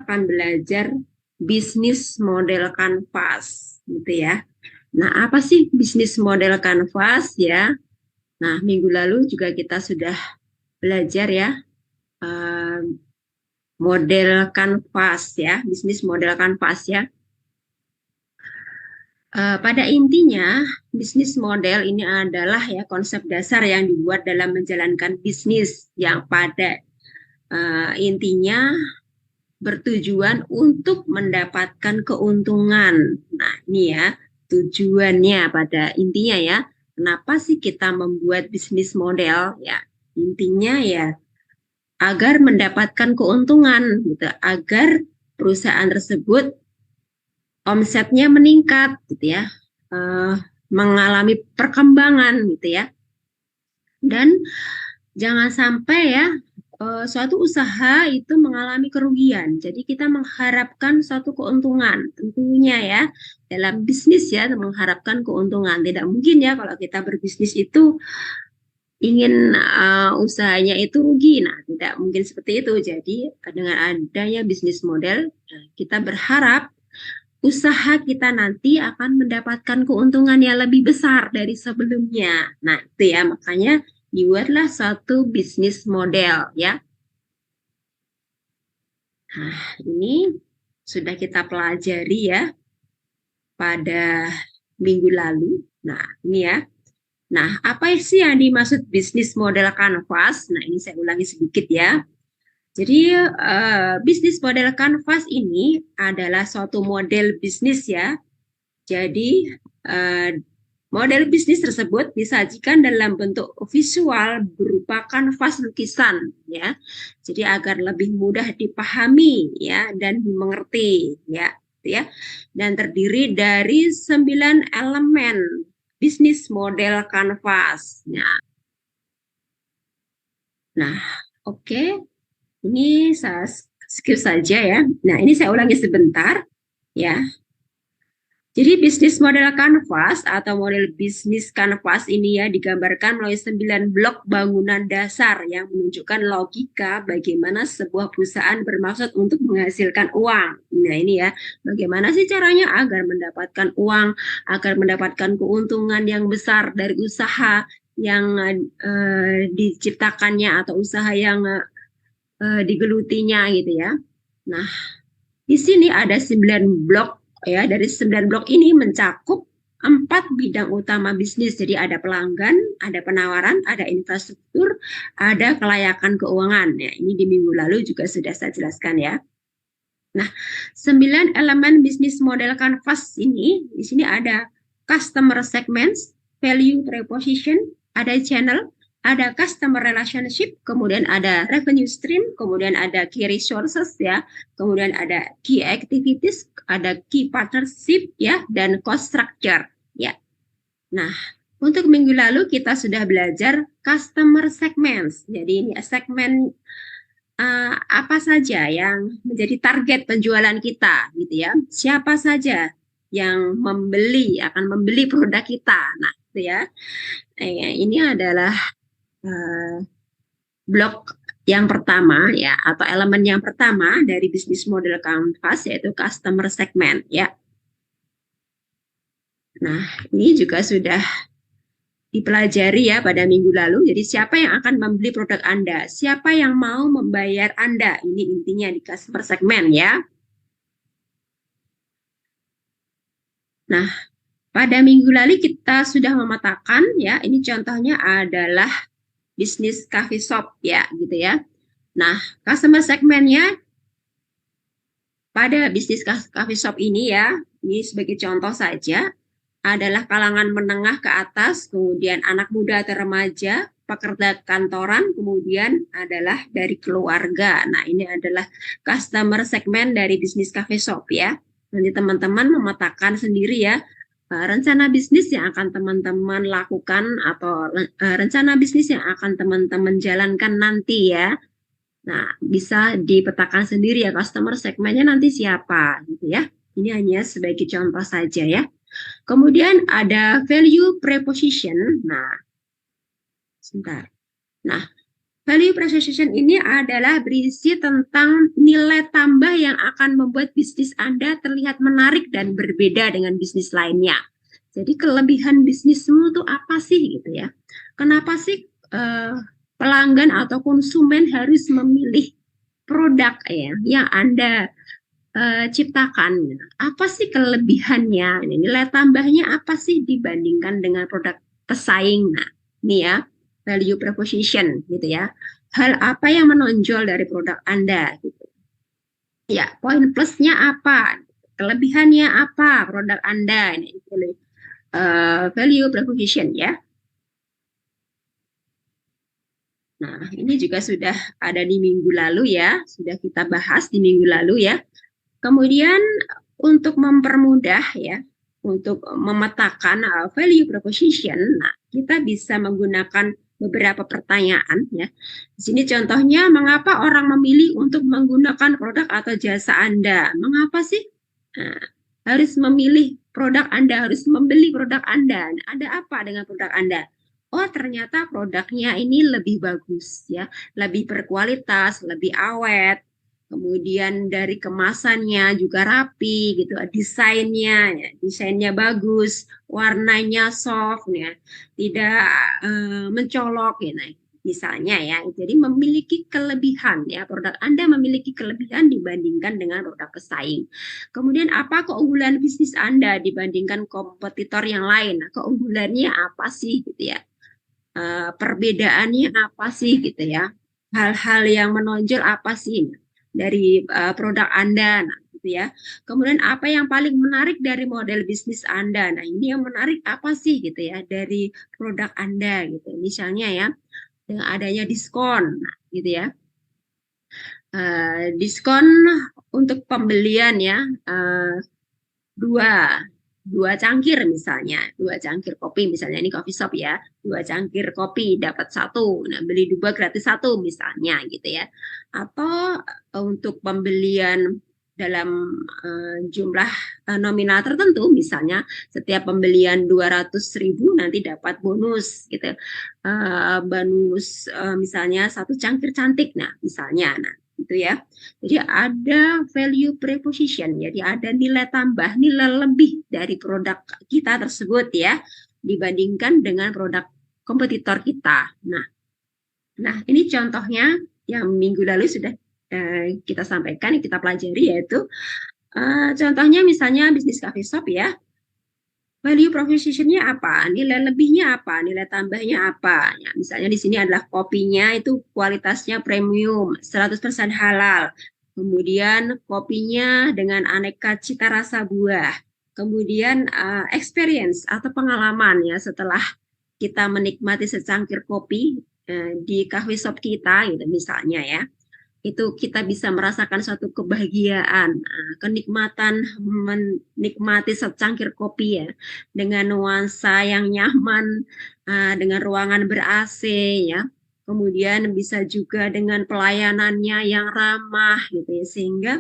akan belajar bisnis model kanvas, gitu ya. Nah, apa sih bisnis model kanvas ya? Nah, minggu lalu juga kita sudah belajar ya eh, model kanvas ya, bisnis model kanvas ya. Pada intinya, bisnis model ini adalah ya konsep dasar yang dibuat dalam menjalankan bisnis yang pada intinya bertujuan untuk mendapatkan keuntungan. Nah, ini ya tujuannya pada intinya ya. Kenapa sih kita membuat bisnis model? Ya, intinya ya agar mendapatkan keuntungan gitu, agar perusahaan tersebut omsetnya meningkat gitu ya. eh, Mengalami perkembangan gitu ya. Dan jangan sampai ya suatu usaha itu mengalami kerugian. Jadi kita mengharapkan suatu keuntungan, tentunya ya dalam bisnis ya mengharapkan keuntungan. Tidak mungkin ya kalau kita berbisnis itu ingin usahanya itu rugi. Nah, tidak mungkin seperti itu. Jadi dengan adanya bisnis model, kita berharap usaha kita nanti akan mendapatkan keuntungan yang lebih besar dari sebelumnya. Nah, itu ya makanya dibuatlah satu bisnis model ya. Nah, ini sudah kita pelajari ya pada minggu lalu. Nah, ini ya. Nah, apa sih yang dimaksud bisnis model kanvas? Nah, ini saya ulangi sedikit ya. Jadi, bisnis model kanvas ini adalah suatu model bisnis ya. Jadi, eh, model bisnis tersebut disajikan dalam bentuk visual berupa kanvas lukisan ya. Jadi agar lebih mudah dipahami ya dan dimengerti ya, gitu ya. Dan terdiri dari 9 elemen bisnis model kanvas. Nah, oke. Ini saya skip saja ya. Nah, ini saya ulangi sebentar ya. Jadi bisnis model kanvas atau model bisnis kanvas ini ya digambarkan melalui 9 blok bangunan dasar yang menunjukkan logika bagaimana sebuah perusahaan bermaksud untuk menghasilkan uang. Nah ini ya, bagaimana sih caranya agar mendapatkan uang, agar mendapatkan keuntungan yang besar dari usaha yang diciptakannya atau usaha yang digelutinya gitu ya. Nah, di sini ada 9 blok ya. Dari 9 blok ini mencakup 4 bidang utama bisnis. Jadi ada pelanggan, ada penawaran, ada infrastruktur, ada kelayakan keuangan. Ya, ini di minggu lalu juga sudah saya jelaskan ya. Nah, 9 elemen bisnis model kanvas ini, di sini ada customer segments, value proposition, ada channel, ada customer relationship, kemudian ada revenue stream, kemudian ada key resources ya, kemudian ada key activities, ada key partnership ya, dan cost structure ya. Nah, untuk minggu lalu kita sudah belajar customer segments. Jadi ini segmen apa saja yang menjadi target penjualan kita gitu ya. Siapa saja yang akan membeli produk kita. Nah, itu ya. Ini adalah uh, blok yang pertama ya atau elemen yang pertama dari bisnis model kanvas yaitu customer segment ya. Nah, ini juga sudah dipelajari ya pada minggu lalu. Jadi siapa yang akan membeli produk Anda? Siapa yang mau membayar Anda? Ini intinya di customer segment ya. Nah, pada minggu lalu kita sudah memetakan ya, ini contohnya adalah bisnis coffee shop ya, gitu ya. Nah, customer segmentnya pada bisnis coffee shop ini ya, ini sebagai contoh saja, adalah kalangan menengah ke atas, kemudian anak muda atau remaja, pekerja kantoran, kemudian adalah dari keluarga. Nah, ini adalah customer segment dari bisnis coffee shop ya. Nanti teman-teman memetakan sendiri ya rencana bisnis yang akan teman-teman lakukan atau rencana bisnis yang akan teman-teman jalankan nanti ya. Nah, bisa dipetakan sendiri ya customer segmennya nanti siapa gitu ya. Ini hanya sebagai contoh saja ya. Kemudian ada value preposition. Nah, sebentar. Nah, Value proposition ini adalah berisi tentang nilai tambah yang akan membuat bisnis Anda terlihat menarik dan berbeda dengan bisnis lainnya. Jadi kelebihan bisnismu itu apa sih gitu ya? Kenapa sih pelanggan atau konsumen harus memilih produk ya yang Anda ciptakan? Apa sih kelebihannya? Nilai tambahnya apa sih dibandingkan dengan produk pesaing? Nah, ini ya value proposition gitu ya. Hal apa yang menonjol dari produk Anda gitu. Ya, poin plusnya apa? Kelebihannya apa produk Anda? Ini value proposition ya. Nah, ini juga sudah ada di minggu lalu ya, sudah kita bahas di minggu lalu ya. Kemudian untuk mempermudah ya, untuk memetakan value proposition, nah kita bisa menggunakan beberapa pertanyaan ya. Di sini contohnya, mengapa orang memilih untuk menggunakan produk atau jasa Anda? Mengapa sih nah, harus memilih produk Anda, harus membeli produk Anda? Nah, ada apa dengan produk Anda? Oh, ternyata produknya ini lebih bagus ya, lebih berkualitas, lebih awet, kemudian dari kemasannya juga rapi gitu, desainnya ya, desainnya bagus, warnanya soft ya, tidak mencolok ya. Nah, misalnya ya, jadi memiliki kelebihan ya, produk Anda memiliki kelebihan dibandingkan dengan produk pesaing. Kemudian apa keunggulan bisnis Anda dibandingkan kompetitor yang lain? Nah, keunggulannya apa sih gitu ya? Perbedaannya apa sih gitu ya? Hal-hal yang menonjol apa sih dari produk Anda? Nah, gitu ya. Kemudian apa yang paling menarik dari model bisnis Anda? Nah, ini yang menarik apa sih gitu ya dari produk Anda gitu. Misalnya ya, dengan adanya diskon, nah, gitu ya. Diskon untuk pembelian ya, dua dua cangkir misalnya, dua cangkir kopi misalnya, ini coffee shop ya, dua cangkir kopi dapat satu, nah beli dua gratis satu misalnya gitu ya, atau untuk pembelian dalam jumlah nominal tertentu, misalnya setiap pembelian 200.000 nanti dapat bonus gitu, bonus misalnya satu cangkir cantik, nah misalnya, nah gitu ya. Jadi ada value proposition, jadi ada nilai tambah, nilai lebih dari produk kita tersebut ya, dibandingkan dengan produk kompetitor kita. Nah, ini contohnya yang minggu lalu sudah kita sampaikan, kita pelajari, yaitu contohnya misalnya bisnis coffee shop ya. Value proposition-nya apa? Nilai lebihnya apa? Nilai tambahnya apa? Ya, misalnya di sini adalah kopinya itu kualitasnya premium, 100% halal. Kemudian kopinya dengan aneka cita rasa buah. Kemudian experience atau pengalaman ya setelah kita menikmati secangkir kopi di cafe shop kita gitu misalnya ya, itu kita bisa merasakan suatu kebahagiaan, kenikmatan menikmati secangkir kopi ya, dengan nuansa yang nyaman, dengan ruangan ber-AC ya. Kemudian bisa juga dengan pelayanannya yang ramah gitu ya, sehingga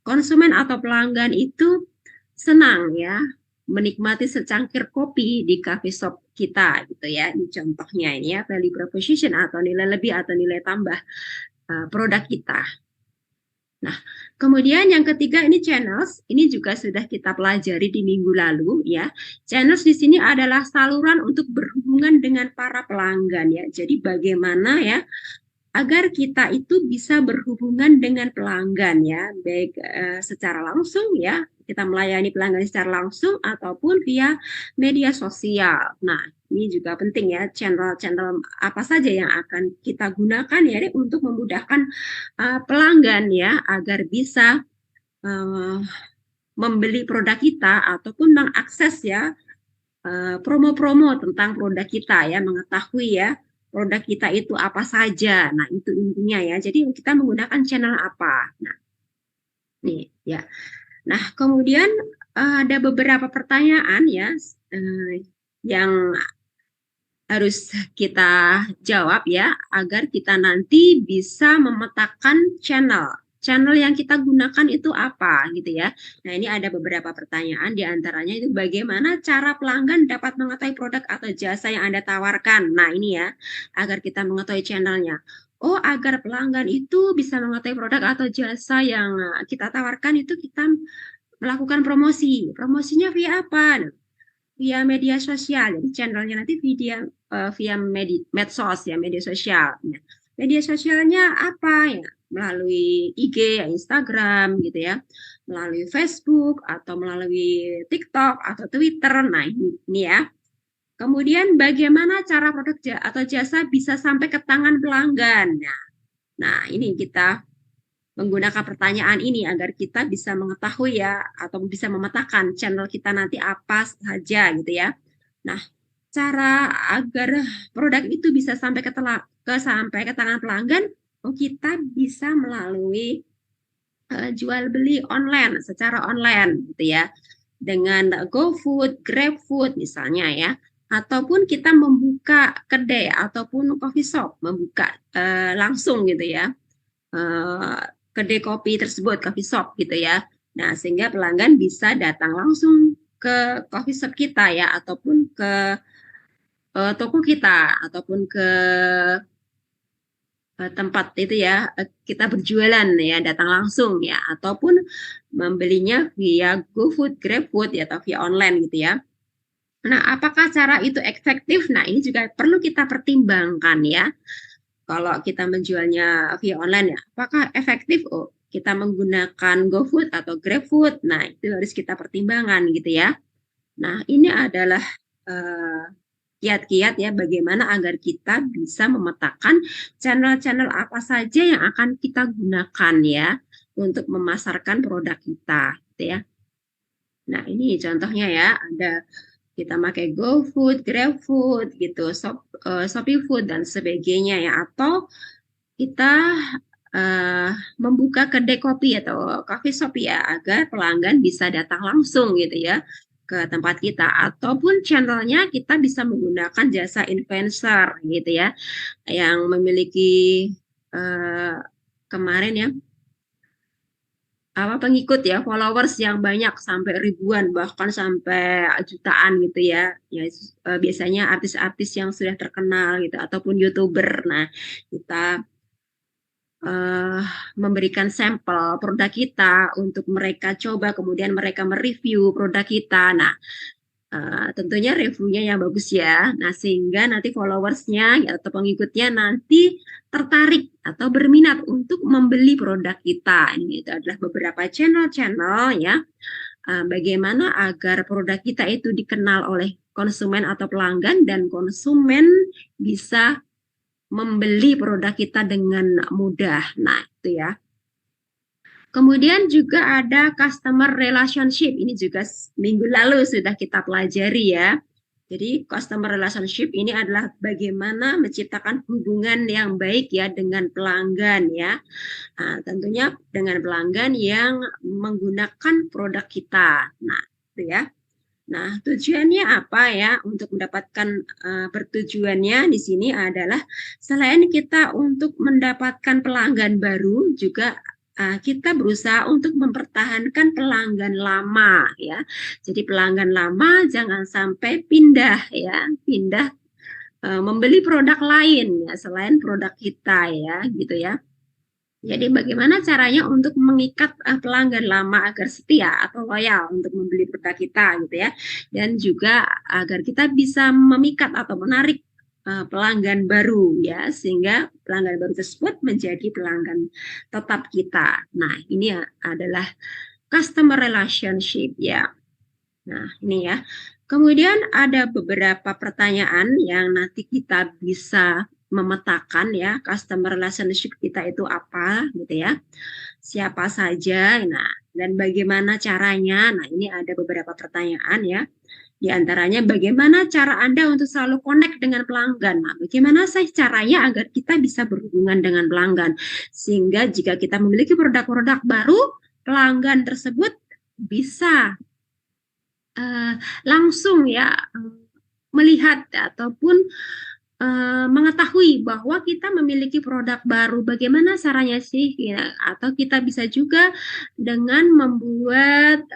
konsumen atau pelanggan itu senang ya menikmati secangkir kopi di cafe shop kita gitu ya. Ini contohnya ini ya, value proposition atau nilai lebih atau nilai tambah produk kita. Nah, kemudian yang ketiga ini channels, ini juga sudah kita pelajari di minggu lalu ya. Channels di sini adalah saluran untuk berhubungan dengan para pelanggan ya. Jadi bagaimana ya agar kita itu bisa berhubungan dengan pelanggan ya, baik secara langsung ya, kita melayani pelanggan secara langsung ataupun via media sosial. Nah, ini juga penting ya, channel-channel apa saja yang akan kita gunakan ya untuk memudahkan pelanggan ya agar bisa membeli produk kita ataupun mengakses ya promo-promo tentang produk kita ya, mengetahui ya produk kita itu apa saja. Nah, itu intinya ya. Jadi kita menggunakan channel apa. Nah, nih ya. Nah, kemudian ada beberapa pertanyaan ya yang harus kita jawab ya agar kita nanti bisa memetakan channel yang kita gunakan itu apa gitu ya. Nah, ini ada beberapa pertanyaan, di antaranya itu bagaimana cara pelanggan dapat mengetahui produk atau jasa yang Anda tawarkan. Nah, ini ya, agar kita mengetahui channelnya. Oh, agar pelanggan itu bisa mengetahui produk atau jasa yang kita tawarkan itu kita melakukan promosi. Promosinya via apa? Nah, via media sosial. Jadi channelnya nanti via medsos ya, media sosial. Nah, media sosialnya apa ya? Melalui IG, ya, Instagram gitu ya, melalui Facebook atau melalui TikTok atau Twitter. Nah, ini ya. Kemudian bagaimana cara produk atau jasa bisa sampai ke tangan pelanggan? Nah, ini kita menggunakan pertanyaan ini agar kita bisa mengetahui ya atau bisa memetakan channel kita nanti apa saja gitu ya. Nah, cara agar produk itu bisa sampai ke tangan pelanggan, kita bisa melalui jual beli online secara online gitu ya. Dengan GoFood, GrabFood misalnya ya. Ataupun kita membuka kedai ataupun coffee shop, membuka langsung gitu ya eh, kedai kopi tersebut, coffee shop gitu ya. Nah, sehingga pelanggan bisa datang langsung ke coffee shop kita ya, ataupun ke toko kita, ataupun ke tempat itu ya, kita berjualan ya, datang langsung ya, ataupun membelinya via GoFood, GrabFood ya, atau via online gitu ya. Nah, apakah cara itu efektif? Nah, ini juga perlu kita pertimbangkan ya. Kalau kita menjualnya via online ya, apakah efektif? Oh, kita menggunakan GoFood atau GrabFood. Nah, itu harus kita pertimbangkan gitu ya. Nah, ini adalah eh, kiat-kiat ya bagaimana agar kita bisa memetakan channel-channel apa saja yang akan kita gunakan ya untuk memasarkan produk kita gitu ya. Nah, ini contohnya ya, ada kita pakai GoFood, GrabFood gitu, Shopee Food dan sebagainya ya, atau kita uh, membuka kedai kopi atau coffee shop ya agar pelanggan bisa datang langsung gitu ya ke tempat kita, ataupun channelnya kita bisa menggunakan jasa influencer gitu ya yang memiliki uh, kemarin ya apa pengikut ya, followers yang banyak sampai ribuan bahkan sampai jutaan gitu ya. Ya biasanya artis-artis yang sudah terkenal gitu ataupun YouTuber. Nah, kita uh, memberikan sampel produk kita untuk mereka coba, kemudian mereka mereview produk kita. Nah, tentunya reviewnya yang bagus ya. Nah, sehingga nanti followersnya ya, atau pengikutnya nanti tertarik atau berminat untuk membeli produk kita. Ini itu adalah beberapa channel-channel ya. Bagaimana agar produk kita itu dikenal oleh konsumen atau pelanggan dan konsumen bisa membeli produk kita dengan mudah. Nah, itu ya. Kemudian juga ada customer relationship. Ini juga minggu lalu sudah kita pelajari ya. Jadi customer relationship ini adalah bagaimana menciptakan hubungan yang baik ya dengan pelanggan ya. Nah, tentunya dengan pelanggan yang menggunakan produk kita. Nah, itu ya. Nah, tujuannya apa ya? Untuk mendapatkan pertujuannya di sini adalah selain kita untuk mendapatkan pelanggan baru, juga kita berusaha untuk mempertahankan pelanggan lama ya. Jadi pelanggan lama jangan sampai pindah ya, pindah membeli produk lain ya selain produk kita ya, gitu ya. Jadi bagaimana caranya untuk mengikat pelanggan lama agar setia atau loyal untuk membeli produk kita gitu ya. Dan juga agar kita bisa memikat atau menarik pelanggan baru ya sehingga pelanggan baru tersebut menjadi pelanggan tetap kita. Nah, ini adalah customer relationship ya. Nah, ini ya. Kemudian ada beberapa pertanyaan yang nanti kita bisa memetakan ya customer relationship kita itu apa gitu ya. Siapa saja, nah dan bagaimana caranya. Nah, ini ada beberapa pertanyaan ya. Di antaranya bagaimana cara Anda untuk selalu connect dengan pelanggan. Nah, bagaimana sih caranya agar kita bisa berhubungan dengan pelanggan sehingga jika kita memiliki produk-produk baru, pelanggan tersebut bisa langsung ya melihat ataupun mengetahui bahwa kita memiliki produk baru. Bagaimana caranya sih? Ya, atau kita bisa juga dengan membuat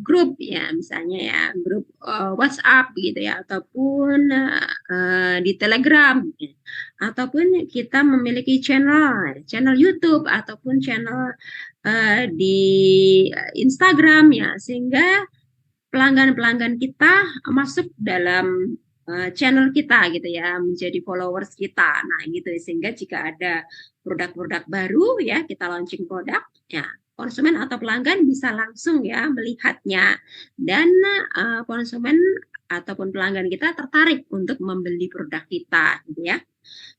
grup ya, misalnya ya, grup WhatsApp gitu ya, ataupun di Telegram, gitu. Ataupun kita memiliki channel YouTube ataupun channel di Instagram ya, sehingga pelanggan-pelanggan kita masuk dalam channel kita gitu ya, menjadi followers kita. Nah, gitu sehingga jika ada produk-produk baru ya, kita launching produk ya, konsumen atau pelanggan bisa langsung ya melihatnya, dan konsumen ataupun pelanggan kita tertarik untuk membeli produk kita gitu ya.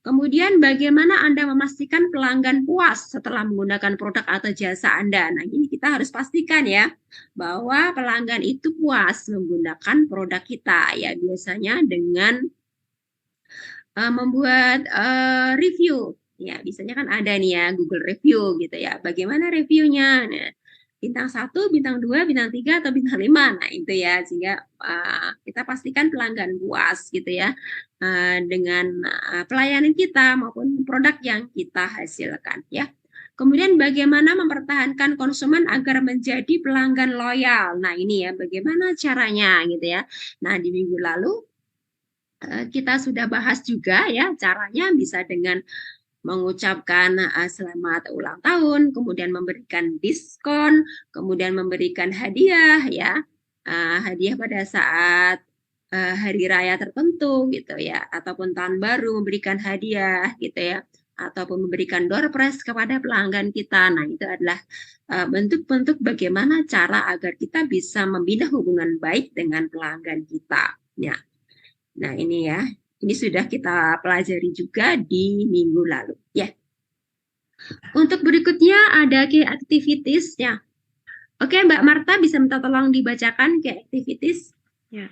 Kemudian bagaimana Anda memastikan pelanggan puas setelah menggunakan produk atau jasa Anda? Nah, ini kita harus pastikan ya bahwa pelanggan itu puas menggunakan produk kita ya, biasanya dengan membuat review. Ya, biasanya kan ada nih ya Google Review gitu ya. Bagaimana reviewnya? Nah, bintang 1, bintang 2, bintang 3, atau bintang 5. Nah, itu ya, sehingga kita pastikan pelanggan puas gitu ya dengan pelayanan kita maupun produk yang kita hasilkan ya. Kemudian bagaimana mempertahankan konsumen agar menjadi pelanggan loyal. Nah, ini ya bagaimana caranya gitu ya. Nah, di minggu lalu kita sudah bahas juga ya, caranya bisa dengan mengucapkan selamat ulang tahun, kemudian memberikan diskon, kemudian memberikan hadiah ya, hadiah pada saat hari raya tertentu gitu ya, ataupun tahun baru memberikan hadiah gitu ya, ataupun memberikan door prize kepada pelanggan kita. Nah, itu adalah bentuk-bentuk bagaimana cara agar kita bisa membina hubungan baik dengan pelanggan kita. Ya. Nah, ini ya. Ini sudah kita pelajari juga di minggu lalu. Ya. Untuk berikutnya ada key activities ya. Oke, Mbak Marta bisa minta tolong dibacakan key activities. Ya.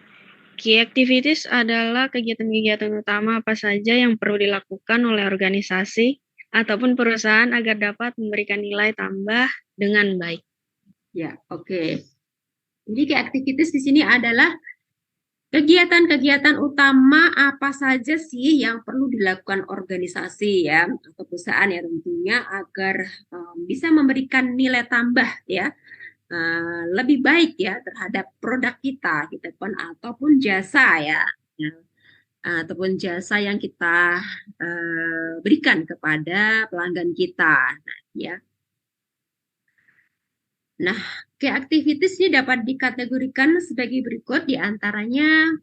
Key activities adalah kegiatan-kegiatan utama apa saja yang perlu dilakukan oleh organisasi ataupun perusahaan agar dapat memberikan nilai tambah dengan baik. Ya, oke. Jadi key activities di sini adalah kegiatan-kegiatan utama apa saja sih yang perlu dilakukan organisasi ya atau perusahaan ya, tentunya agar bisa memberikan nilai tambah ya, lebih baik ya terhadap produk kita gitu kan, ataupun jasa ya, ataupun jasa yang kita berikan kepada pelanggan kita. Nah, ya. Nah, key activities ini dapat dikategorikan sebagai berikut, diantaranya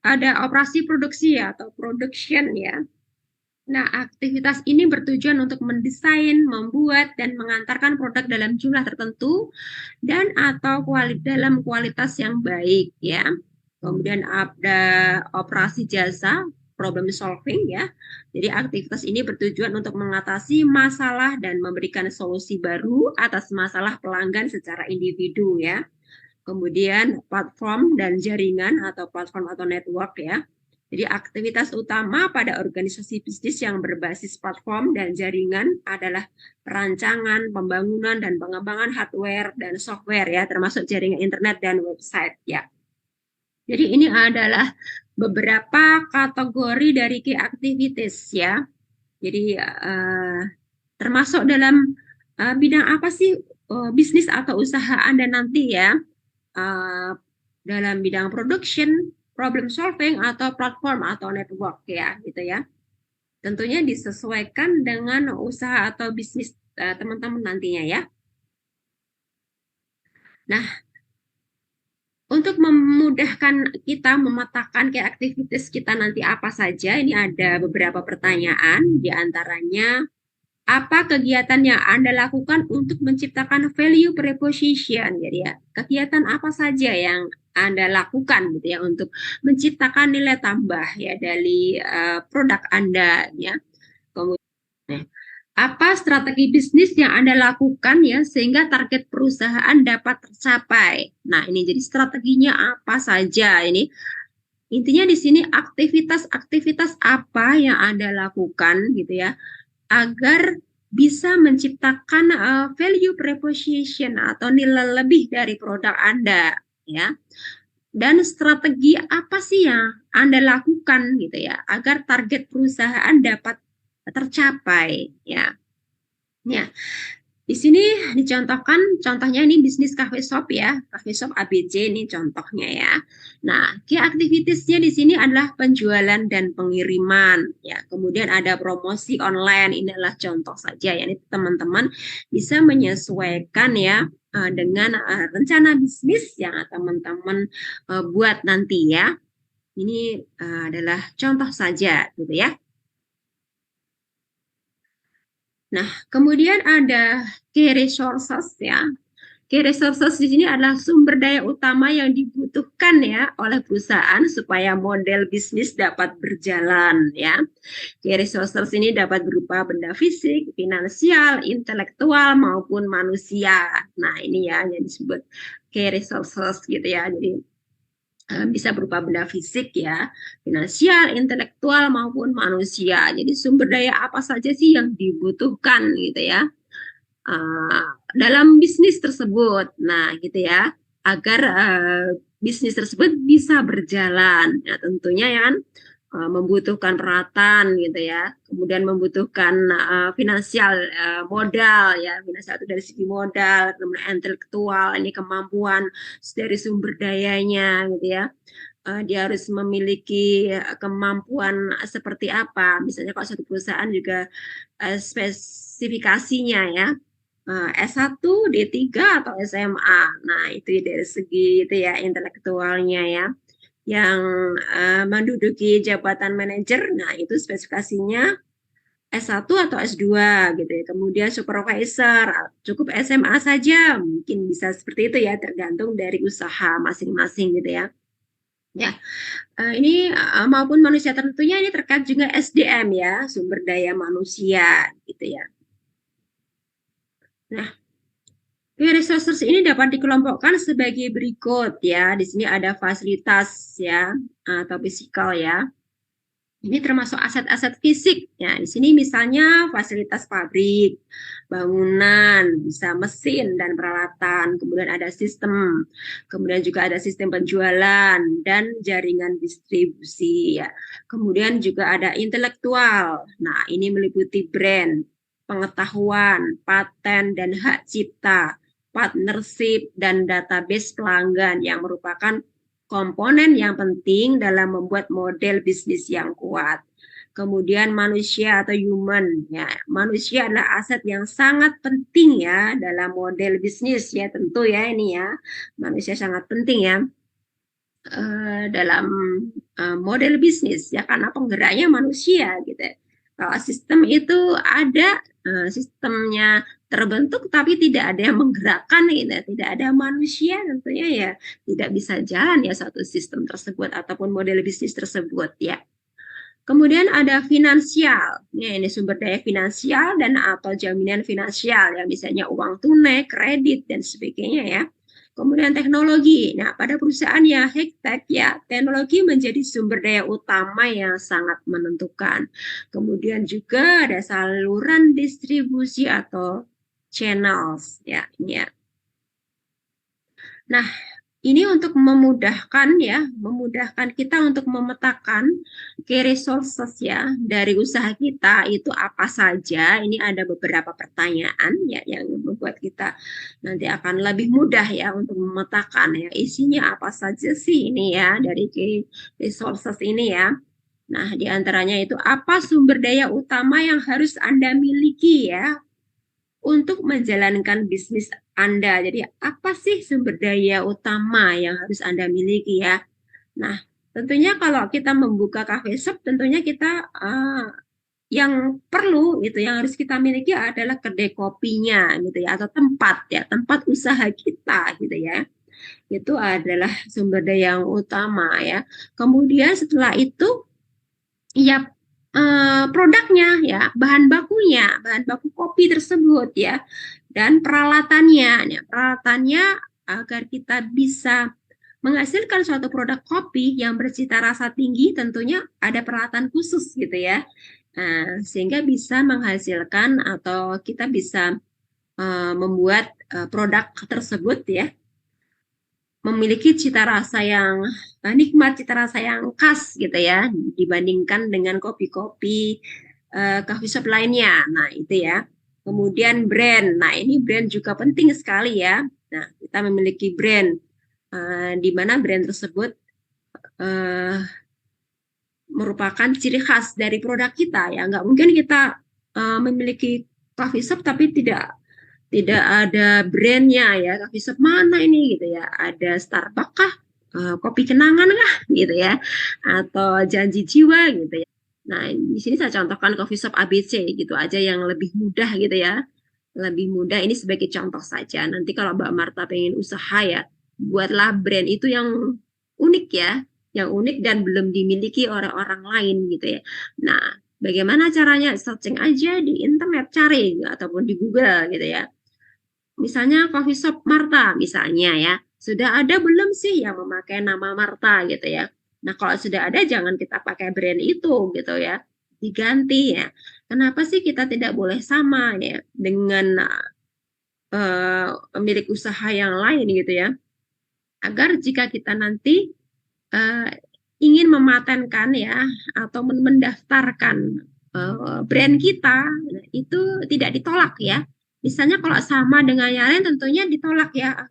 ada operasi produksi ya, atau production ya. Nah, aktivitas ini bertujuan untuk mendesain, membuat, dan mengantarkan produk dalam jumlah tertentu dan atau dalam kualitas yang baik ya. Kemudian ada operasi jasa, problem solving ya. Jadi aktivitas ini bertujuan untuk mengatasi masalah dan memberikan solusi baru atas masalah pelanggan secara individu ya. Kemudian platform dan jaringan atau platform atau network ya. Jadi aktivitas utama pada organisasi bisnis yang berbasis platform dan jaringan adalah perancangan, pembangunan, dan pengembangan hardware dan software ya, termasuk jaringan internet dan website ya. Jadi ini adalah beberapa kategori dari key activities ya. Jadi termasuk dalam bidang apa sih bisnis atau usaha Anda nanti ya, dalam bidang production, problem solving, atau platform atau network ya gitu ya. Tentunya disesuaikan dengan usaha atau bisnis teman-teman nantinya ya. Nah, untuk memudahkan kita memetakan kayak aktivitas kita nanti apa saja, ini ada beberapa pertanyaan, diantaranya apa kegiatan yang Anda lakukan untuk menciptakan value proposition? Jadi ya, kegiatan apa saja yang Anda lakukan gitu ya untuk menciptakan nilai tambah ya dari produk Anda ya. Kemudian apa strategi bisnis yang Anda lakukan ya sehingga target perusahaan dapat tercapai? Nah, ini jadi strateginya apa saja ini? Intinya di sini aktivitas-aktivitas apa yang Anda lakukan gitu ya agar bisa menciptakan value proposition atau nilai lebih dari produk Anda ya. dan strategi apa sih yang Anda lakukan gitu ya agar target perusahaan dapat tercapai ya. Ya, di sini dicontohkan, contohnya ini bisnis cafe shop ya, cafe shop ABC ini contohnya ya. Nah, key activitiesnya di sini adalah penjualan dan pengiriman ya. Kemudian ada promosi online, ini adalah contoh saja ya. Ini teman-teman bisa menyesuaikan ya dengan rencana bisnis yang teman-teman buat nanti ya. Ini adalah contoh saja gitu ya. Nah, kemudian ada key resources ya. Key resources di sini adalah sumber daya utama yang dibutuhkan ya oleh perusahaan supaya model bisnis dapat berjalan ya. Key resources ini dapat berupa benda fisik, finansial, intelektual maupun manusia. Nah, ini ya yang disebut key resources gitu ya. Jadi bisa berupa benda fisik ya, finansial, intelektual maupun manusia. Jadi sumber daya apa saja sih yang dibutuhkan gitu ya dalam bisnis tersebut. Nah, gitu ya, agar bisnis tersebut bisa berjalan. Nah, tentunya ya kan membutuhkan peralatan gitu ya, kemudian membutuhkan finansial modal ya, finansial itu dari segi modal, kemudian intelektual ini kemampuan dari sumber dayanya gitu ya. Dia harus memiliki kemampuan seperti apa, misalnya kalau satu perusahaan juga spesifikasinya ya S1, D3 atau SMA. Nah, itu dari segi itu ya intelektualnya ya. Yang menduduki jabatan manajer, nah itu spesifikasinya S1 atau S2 gitu ya. Kemudian supervisor, cukup SMA saja, mungkin bisa seperti itu ya, tergantung dari usaha masing-masing gitu ya. Ya, ini maupun manusia tentunya ini terkait juga SDM ya, sumber daya manusia gitu ya. Nah, resources ini dapat dikelompokkan sebagai berikut ya. Di sini ada fasilitas ya atau fisikal ya. Ini termasuk aset-aset fisik. Ya, di sini misalnya fasilitas pabrik, bangunan, bisa mesin dan peralatan, kemudian ada sistem, kemudian juga ada sistem penjualan dan jaringan distribusi ya. Kemudian juga ada intelektual. Nah, ini meliputi brand, pengetahuan, paten dan hak cipta, partnership dan database pelanggan yang merupakan komponen yang penting dalam membuat model bisnis yang kuat. Kemudian manusia atau human ya. Manusia adalah aset yang sangat penting ya dalam model bisnis ya, tentu ya ini ya. Manusia sangat penting ya dalam model bisnis ya, karena penggeraknya manusia gitu. Kalau sistem itu ada sistemnya terbentuk tapi tidak ada yang menggerakkan gitu, tidak ada manusia, tentunya ya tidak bisa jalan ya satu sistem tersebut ataupun model bisnis tersebut ya. Kemudian ada finansial, ya, ini sumber daya finansial dan atau jaminan finansial ya, misalnya uang tunai, kredit dan sebagainya ya. Kemudian teknologi. Nah, pada perusahaan yang high tech ya, teknologi menjadi sumber daya utama yang sangat menentukan. Kemudian juga ada saluran distribusi atau channels ya, ini ya. Nah, ini untuk memudahkan ya, memudahkan kita untuk memetakan key resources ya dari usaha kita itu apa saja. Ini ada beberapa pertanyaan ya yang membuat kita nanti akan lebih mudah ya untuk memetakan ya isinya apa saja sih ini ya dari key resources ini ya. Nah, diantaranya itu apa sumber daya utama yang harus Anda miliki ya untuk menjalankan bisnis Anda. Jadi apa sih sumber daya utama yang harus Anda miliki ya? Nah, tentunya kalau kita membuka cafe shop, tentunya kita yang perlu gitu, yang harus kita miliki adalah kedai kopinya gitu ya, atau tempat ya, tempat usaha kita gitu ya. Itu adalah sumber daya yang utama ya. Kemudian setelah itu ya produknya ya, bahan baku kopi tersebut ya, dan peralatannya. Nah, peralatannya agar kita bisa menghasilkan suatu produk kopi yang bercita rasa tinggi, tentunya ada peralatan khusus gitu ya. Nah, sehingga bisa menghasilkan atau kita bisa membuat produk tersebut ya memiliki cita rasa yang nikmat, cita rasa yang khas gitu ya, dibandingkan dengan kopi-kopi coffee shop lainnya. Nah, itu ya. Kemudian brand. Nah, ini brand juga penting sekali ya. Nah, kita memiliki brand di mana brand tersebut uh, merupakan ciri khas dari produk kita ya. Nggak mungkin kita memiliki coffee shop tapi tidak ada brandnya ya, coffee shop mana ini gitu ya, ada Starbucks kah, kopi kenangan kah gitu ya, atau janji jiwa gitu ya. Nah, di sini saya contohkan coffee shop ABC gitu aja yang lebih mudah gitu ya, lebih mudah. Ini sebagai contoh saja. Nanti kalau Mbak Marta pengen usaha ya, buatlah brand itu yang unik ya, yang unik dan belum dimiliki oleh orang lain gitu ya. Nah, bagaimana caranya? Searching aja di internet, cari ataupun di Google gitu ya. Misalnya coffee shop Marta misalnya ya. Sudah ada belum sih yang memakai nama Marta gitu ya. Nah, kalau sudah ada jangan kita pakai brand itu gitu ya. Diganti ya. Kenapa sih kita tidak boleh sama ya dengan pemilik usaha yang lain gitu ya. Agar jika kita nanti uh, ingin mematenkan ya atau mendaftarkan brand kita itu tidak ditolak ya. Misalnya kalau sama dengan yang lain tentunya ditolak ya.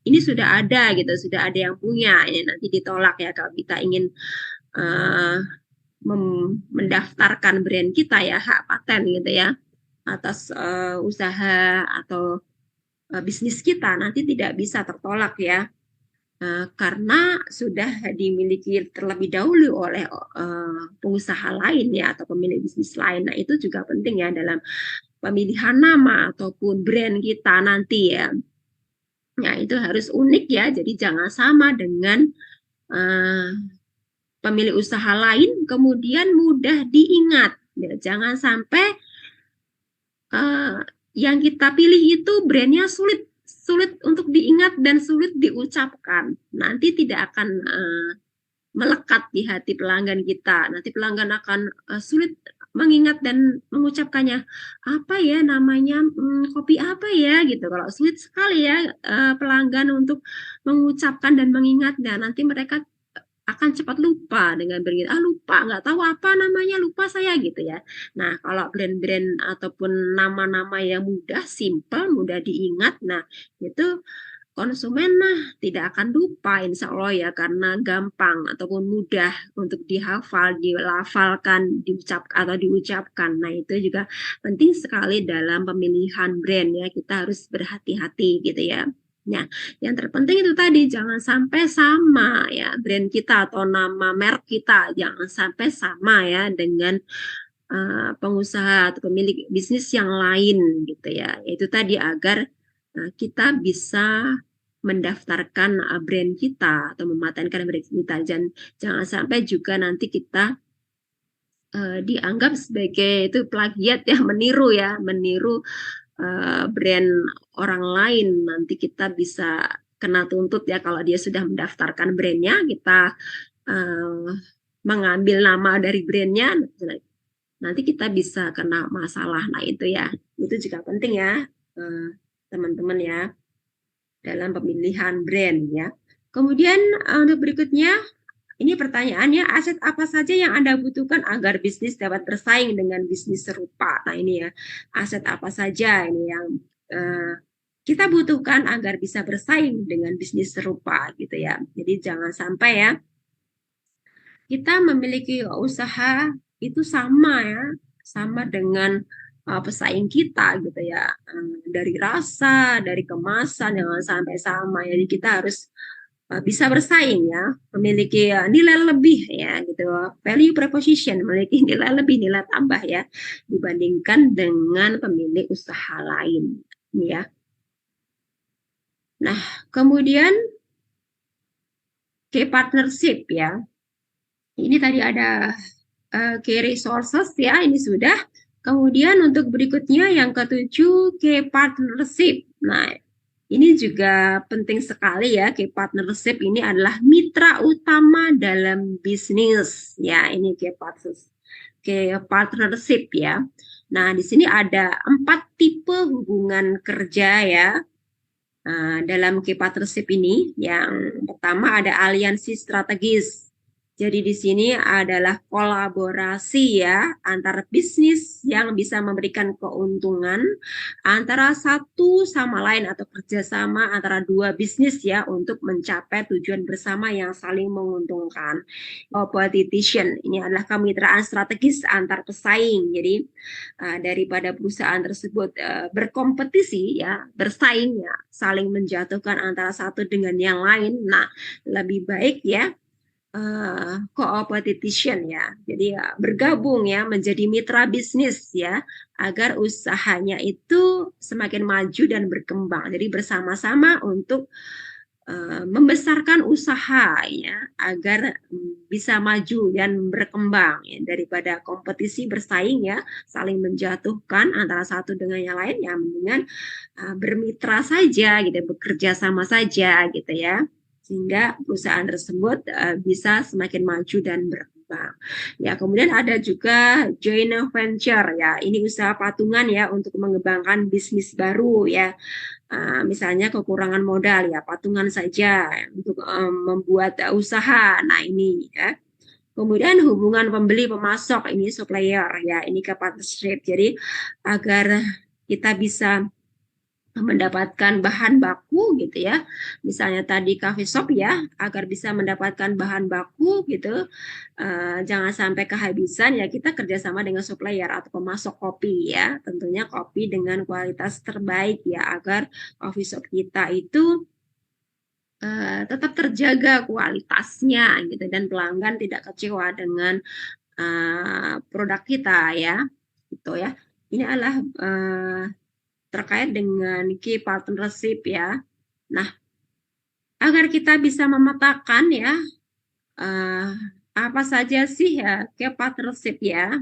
Ini sudah ada gitu, sudah ada yang punya. Ini nanti ditolak ya kalau kita ingin uh, mendaftarkan brand kita ya, hak paten gitu ya atas usaha atau bisnis kita nanti tidak bisa tertolak ya. Karena sudah dimiliki terlebih dahulu oleh pengusaha lain ya atau pemilik bisnis lain. Nah, itu juga penting ya dalam pemilihan nama ataupun brand kita nanti ya. Nah, itu harus unik ya. Jadi jangan sama dengan uh, pemilik usaha lain kemudian mudah diingat. Ya, jangan sampai yang kita pilih itu brandnya sulit sulit untuk diingat dan sulit diucapkan. Nanti tidak akan melekat di hati pelanggan kita. Nanti pelanggan akan sulit mengingat dan mengucapkannya. Apa ya namanya, kopi apa ya gitu. Kalau sulit sekali ya pelanggan untuk mengucapkan dan mengingatnya, nanti mereka akan cepat lupa dengan brand, lupa nggak tahu apa namanya, lupa saya gitu ya. Nah, kalau brand-brand ataupun nama-nama yang mudah, simple, mudah diingat, nah itu konsumen tidak akan lupa insya Allah ya karena gampang ataupun mudah untuk dihafal, dilafalkan, diucapkan. Nah, itu juga penting sekali dalam pemilihan brand ya. Kita harus berhati-hati gitu ya. Nah, yang terpenting itu tadi jangan sampai sama ya brand kita atau nama merek kita jangan sampai sama ya dengan pengusaha atau pemilik bisnis yang lain gitu ya. Itu tadi agar kita bisa mendaftarkan brand kita atau mematenkan brand kita dan jangan sampai juga nanti kita dianggap sebagai itu plagiat ya, meniru brand orang lain. Nanti kita bisa kena tuntut ya kalau dia sudah mendaftarkan brandnya, kita mengambil nama dari brandnya, nanti kita bisa kena masalah. Nah, itu ya, itu juga penting ya teman-teman ya dalam pemilihan brand ya. Kemudian untuk berikutnya, ini pertanyaannya, aset apa saja yang Anda butuhkan agar bisnis dapat bersaing dengan bisnis serupa? Nah, ini ya, aset apa saja ini yang kita butuhkan agar bisa bersaing dengan bisnis serupa gitu ya. Jadi jangan sampai ya kita memiliki usaha itu sama ya, sama dengan pesaing kita gitu ya. Dari rasa, dari kemasan jangan sampai sama. Jadi kita harus bisa bersaing ya, memiliki nilai lebih ya gitu, value proposition, memiliki nilai lebih, nilai tambah ya dibandingkan dengan pemilik usaha lain ya. Nah, kemudian key partnership ya. Ini tadi ada key resources ya, ini sudah. Kemudian untuk berikutnya yang ketujuh key partnership. Nah, ini juga penting sekali ya, key partnership ini adalah mitra utama dalam bisnis. Ya, ini key partnership ya. Nah, di sini ada 4 tipe hubungan kerja ya. Dalam key partnership ini, yang pertama ada aliansi strategis. Jadi di sini adalah kolaborasi ya antar bisnis yang bisa memberikan keuntungan antara satu sama lain atau kerjasama antara dua bisnis ya untuk mencapai tujuan bersama yang saling menguntungkan. Competition ini adalah kemitraan strategis antar pesaing. Jadi daripada perusahaan tersebut berkompetisi ya, bersaing ya, saling menjatuhkan antara satu dengan yang lain. Nah, lebih baik ya competition ya. Jadi bergabung ya menjadi mitra bisnis ya agar usahanya itu semakin maju dan berkembang. Jadi bersama-sama untuk membesarkan usaha ya agar bisa maju dan berkembang ya daripada kompetisi bersaing ya saling menjatuhkan antara satu dengan yang lain ya mendingan bermitra saja gitu bekerja sama saja gitu ya sehingga perusahaan tersebut bisa semakin maju dan berkembang. Ya, kemudian ada juga joint venture ya. Ini usaha patungan ya untuk mengembangkan bisnis baru ya. Misalnya kekurangan modal ya, patungan saja untuk membuat usaha. Nah, ini ya. Kemudian hubungan pembeli pemasok ini supplier ya, ini ke partnership. Jadi agar kita bisa mendapatkan bahan baku gitu ya. Misalnya tadi coffee shop ya, agar bisa mendapatkan bahan baku gitu, jangan sampai kehabisan ya kita kerjasama dengan supplier atau pemasok kopi ya. Tentunya kopi dengan kualitas terbaik ya, agar coffee shop kita itu tetap terjaga kualitasnya gitu dan pelanggan tidak kecewa dengan produk kita ya, gitu ya. Ini adalah terkait dengan key partnership ya. Nah, agar kita bisa memetakan ya uh, apa saja sih ya key partnership ya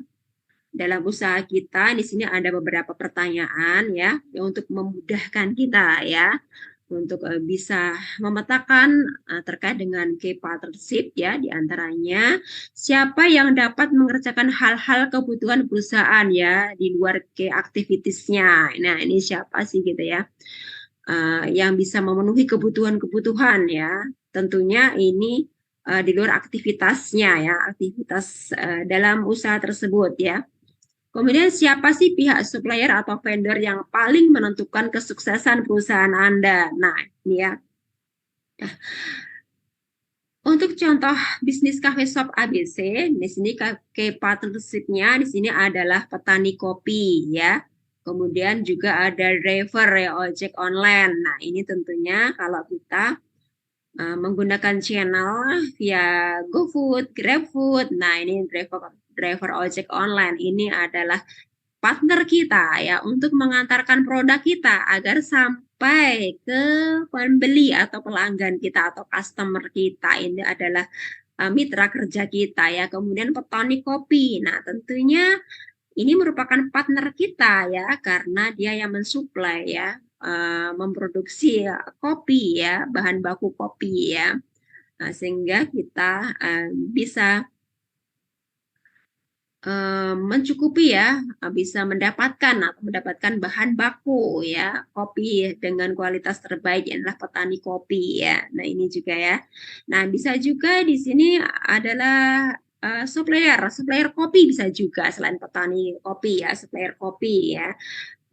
dalam usaha kita. Di sini ada beberapa pertanyaan ya untuk memudahkan kita ya untuk bisa memetakan terkait dengan key partnership ya diantaranya siapa yang dapat mengerjakan hal-hal kebutuhan perusahaan ya di luar key activitiesnya. Nah ini siapa sih gitu ya yang bisa memenuhi kebutuhan-kebutuhan ya. Tentunya ini di luar aktivitasnya ya, aktivitas dalam usaha tersebut ya. Kemudian siapa sih pihak supplier atau vendor yang paling menentukan kesuksesan perusahaan Anda? Nah, ini ya. Nah, untuk contoh bisnis cafe shop ABC, di sini key partnership-nya di sini adalah petani kopi ya. Kemudian juga ada driver ya ojek online. Nah, ini tentunya kalau kita menggunakan channel via GoFood, GrabFood. Nah, ini driver ojek online ini adalah partner kita ya untuk mengantarkan produk kita agar sampai ke pembeli atau pelanggan kita atau customer kita. Ini adalah mitra kerja kita ya. Kemudian petani kopi. Nah, tentunya ini merupakan partner kita ya karena dia yang mensuplai ya memproduksi kopi ya, bahan baku kopi ya. Nah, sehingga kita bisa mencukupi ya, bisa mendapatkan bahan baku ya, kopi dengan kualitas terbaik yang adalah petani kopi ya. Nah, ini juga ya. Nah, bisa juga di sini adalah supplier kopi bisa juga selain petani kopi ya, supplier kopi ya.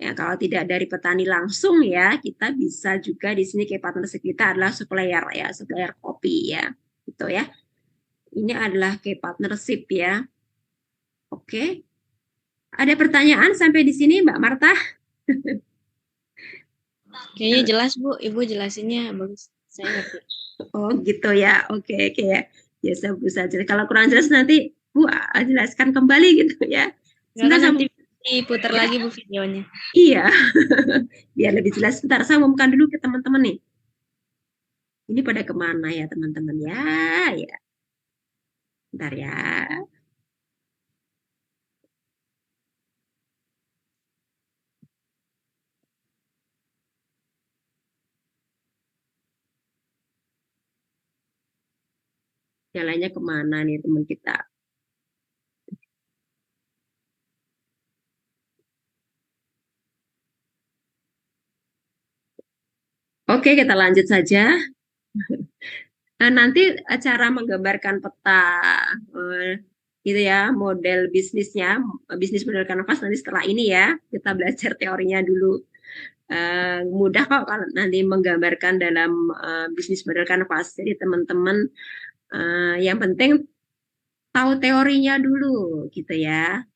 Ya, kalau tidak dari petani langsung ya, kita bisa juga di sini kayak partnership kita adalah supplier ya, supplier kopi ya. Gitu ya. Ini adalah kayak partnership ya. Oke. Ada pertanyaan sampai di sini, Mbak Marta? Kayaknya jelas, Bu. Ibu jelasinnya bagus. Saya ngerti. Oh, gitu ya. Oke, oke ya. Ya, saya bisa jelas. Kalau kurang jelas nanti Bu jelaskan kembali gitu ya. Sebentar Sebentar nanti diputar ya. lagi Bu videonya. Iya. Biar lebih jelas. Sebentar, saya umumkan dulu ke teman-teman nih. Ini pada kemana ya teman-teman ya? Ya. Bentar ya. Yang lainnya kemana nih teman kita? Oke, kita lanjut saja. Nanti cara menggambarkan peta gitu ya, model bisnisnya, bisnis model kanvas nanti setelah ini ya, kita belajar teorinya dulu. Mudah kok kalau nanti menggambarkan dalam bisnis model kanvas. Jadi teman-teman yang penting tahu teorinya dulu gitu ya,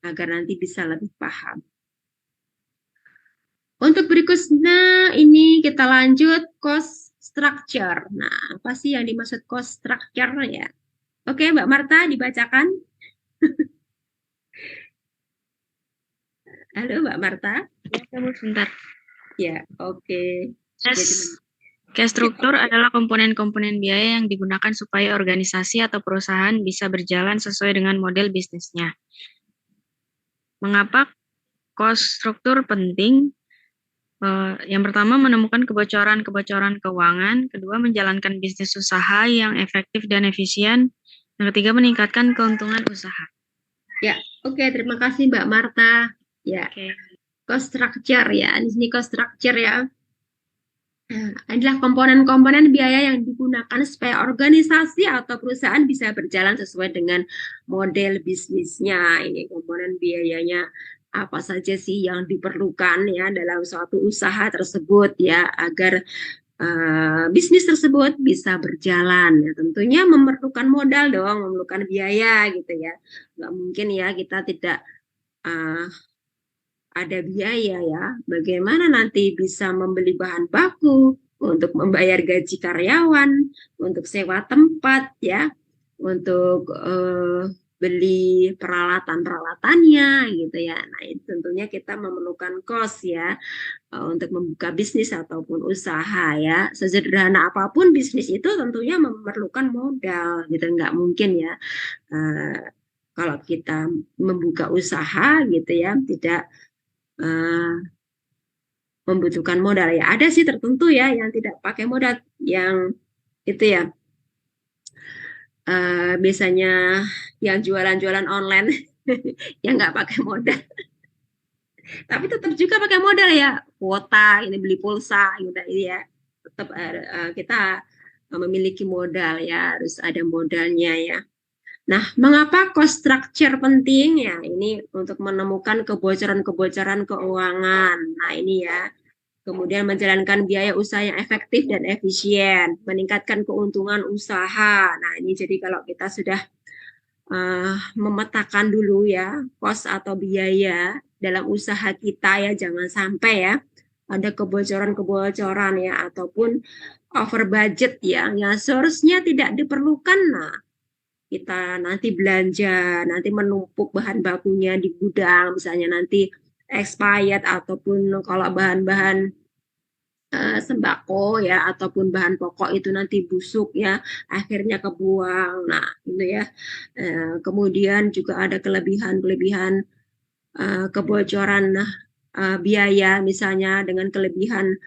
agar nanti bisa lebih paham. Untuk berikutnya ini kita lanjut cost structure. Nah, apa sih yang dimaksud cost structure ya? Oke, Mbak Marta dibacakan. Halo Mbak Marta. Ya, kamu sebentar. Ya, oke. Cash struktur adalah komponen-komponen biaya yang digunakan supaya organisasi atau perusahaan bisa berjalan sesuai dengan model bisnisnya. Mengapa cost struktur penting? Yang pertama, menemukan kebocoran-kebocoran keuangan. Kedua, menjalankan bisnis usaha yang efektif dan efisien. Yang ketiga, meningkatkan keuntungan usaha. Ya, oke. Terima kasih Mbak Marta. Ya, cost structure ya. Di sini cost structure ya. Adalah komponen-komponen biaya yang digunakan supaya organisasi atau perusahaan bisa berjalan sesuai dengan model bisnisnya. Ini komponen biayanya apa saja sih yang diperlukan ya dalam suatu usaha tersebut ya agar bisnis tersebut bisa berjalan. Ya, tentunya memerlukan modal dong, memerlukan biaya gitu ya. Nggak mungkin ya kita tidak ada biaya ya. Bagaimana nanti bisa membeli bahan baku untuk membayar gaji karyawan, untuk sewa tempat ya, untuk beli peralatan-peralatannya gitu ya. Nah, itu tentunya kita memerlukan cost ya untuk membuka bisnis ataupun usaha ya. Sesederhana apapun bisnis itu tentunya memerlukan modal gitu. Nggak mungkin ya kalau kita membuka usaha gitu ya tidak membutuhkan modal ya. Ada sih tertentu ya yang tidak pakai modal, yang itu ya biasanya yang jualan-jualan online yang nggak pakai modal. Tapi tetap juga pakai modal ya, kuota ini beli pulsa gitu ya. Tetap kita memiliki modal ya, harus ada modalnya ya. Nah, mengapa cost structure penting ya? Ini untuk menemukan kebocoran-kebocoran keuangan. Nah, ini ya. Kemudian menjalankan biaya usaha yang efektif dan efisien, meningkatkan keuntungan usaha. Nah, ini jadi kalau kita sudah memetakan dulu ya cost atau biaya dalam usaha kita ya, jangan sampai ya ada kebocoran-kebocoran ya ataupun over budget yang seharusnya tidak diperlukan. Nah, kita nanti belanja, nanti menumpuk bahan bakunya di gudang, misalnya nanti expired ataupun kalau bahan-bahan sembako ya ataupun bahan pokok itu nanti busuk ya akhirnya kebuang. Nah itu ya kemudian juga ada kelebihan-kelebihan kebocoran biaya misalnya dengan kelebihan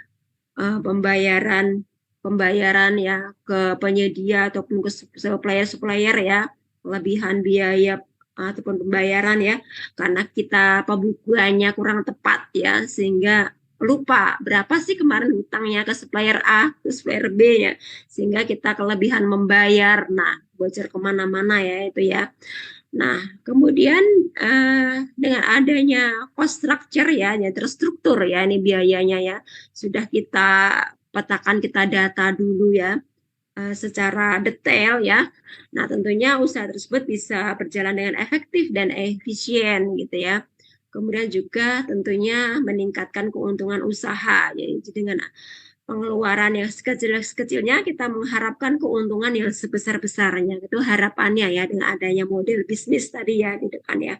pembayaran ya ke penyedia ataupun ke supplier ya, kelebihan biaya ataupun pembayaran ya karena kita pembukuannya kurang tepat ya sehingga lupa berapa sih kemarin hutangnya ke supplier A ke supplier B ya sehingga kita kelebihan membayar. Nah bocor kemana-mana ya itu ya. Nah, kemudian dengan adanya cost structure ya, terstruktur ya ini biayanya ya, sudah kita petakan, kita data dulu ya secara detail ya. Nah, tentunya usaha tersebut bisa berjalan dengan efektif dan efisien gitu ya. Kemudian juga tentunya meningkatkan keuntungan usaha, yaitu dengan pengeluaran yang sekecil-kecilnya kita mengharapkan keuntungan yang sebesar-besarnya. Itu harapannya ya dengan adanya model bisnis tadi ya di depan ya.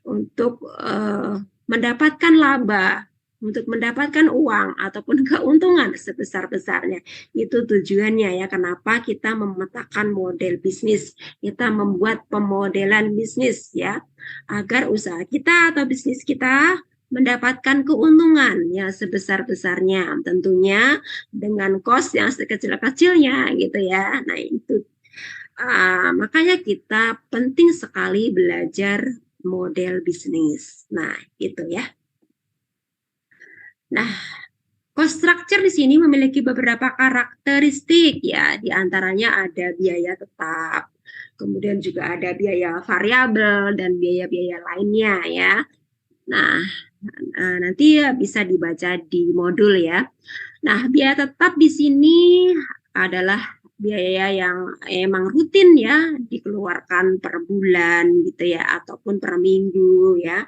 Untuk mendapatkan laba, untuk mendapatkan uang ataupun keuntungan sebesar-besarnya. Itu tujuannya ya kenapa kita memetakan model bisnis. Kita membuat pemodelan bisnis ya agar usaha kita atau bisnis kita mendapatkan keuntungan yang sebesar-besarnya tentunya dengan cost yang sekecil-kecilnya gitu ya. Nah itu makanya kita penting sekali belajar model bisnis. Nah itu ya. Nah Cost structure di sini memiliki beberapa karakteristik ya, di antaranya ada biaya tetap, kemudian juga ada biaya variabel dan biaya-biaya lainnya ya. Nah, nanti bisa dibaca di modul ya. Nah, biaya tetap di sini adalah biaya yang emang rutin ya dikeluarkan per bulan gitu ya ataupun per minggu ya.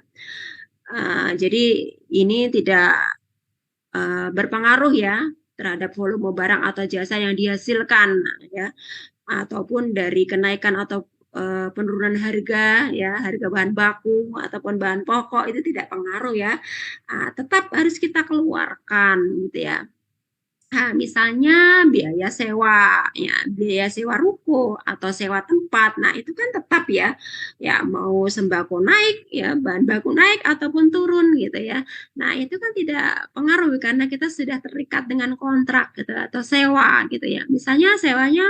Jadi ini tidak berpengaruh ya terhadap volume barang atau jasa yang dihasilkan ya ataupun dari kenaikan atau penurunan harga ya, harga bahan baku ataupun bahan pokok itu tidak pengaruh ya. Tetap harus kita keluarkan gitu ya. Nah, misalnya biaya sewa ruko atau sewa tempat. Nah, itu kan tetap ya. Ya, mau sembako naik, ya, bahan baku naik ataupun turun gitu ya. Nah, itu kan tidak pengaruh karena kita sudah terikat dengan kontrak gitu atau sewa gitu ya. Misalnya sewanya